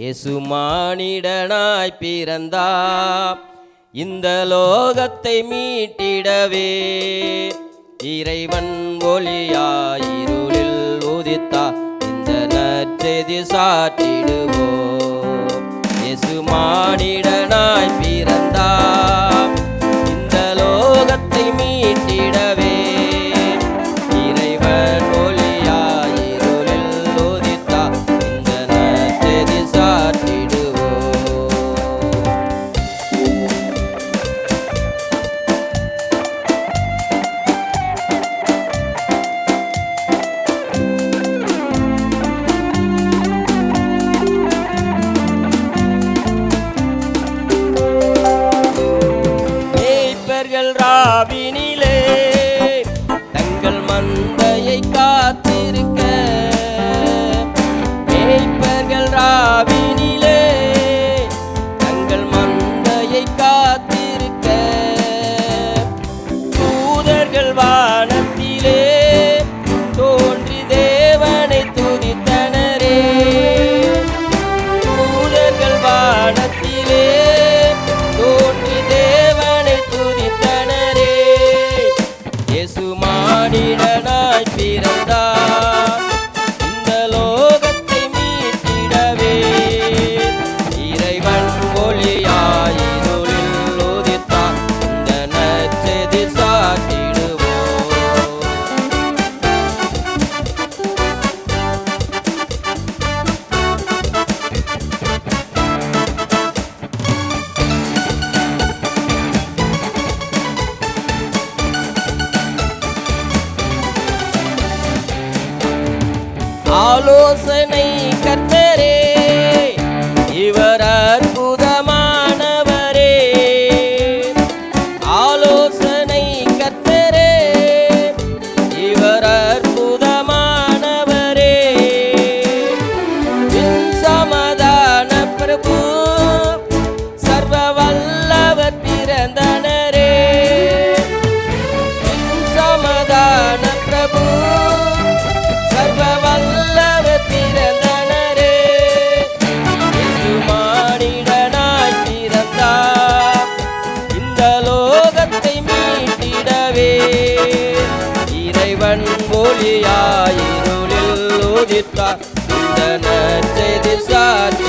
இயேசு மானிடனாய் பிறந்தார் இந்த லோகத்தை மீட்டிடவே. இறைவன் ஒளியாய் இருளில் உதித்தார் இந்த நற்செய்தி சாற்றிடுவோம். இயேசு மானிடனாய் பிறந்தார் இந்த லோகத்தை மீட்டிடவே. இறைவன் ஒளியாய் இருளில் உதித்தார் இந்த நற்செய்தி சாற்றிடுவோம். ராவினிலே தங்கள் மந்தையை காத்திருக்க, மேய்ப்பர்கள் ராவினிலே தங்கள் மந்தையை காத்திருக்க, தூதர்கள் வானத்திலே தோன்றி தேவனை துதித்தனரே. தூதர்கள் வானத்திலே தோன்றி தேவனை துதித்தனரே. இயேசு மானிடனாய் பிறந்தார் இந்த லோகத்தை மீட்டிடவே. இறைவன் ஒளியாய் இருளில் உதித்தார் இந்த நற்செய்தி சாற்றிடுவோம். ஆலோசனை கர்த்தரே இவர் அற்புதமானவரே. ஆலோசனை கர்த்தரே இவர் அற்புதமானவரே. சமாதான பிரபு சர்வ வல்லவர் பிறந்தனரே. சமாதான பிரபு சர்வ வல்லவர் பிறந்தனரே. இயேசு மானிடனாய் பிறந்தார் இந்த லோகத்தை மீட்டிடவே. இறைவன் ஒளியாய் இருளில் உதித்தார் இந்த நற்செய்தி சாற்றி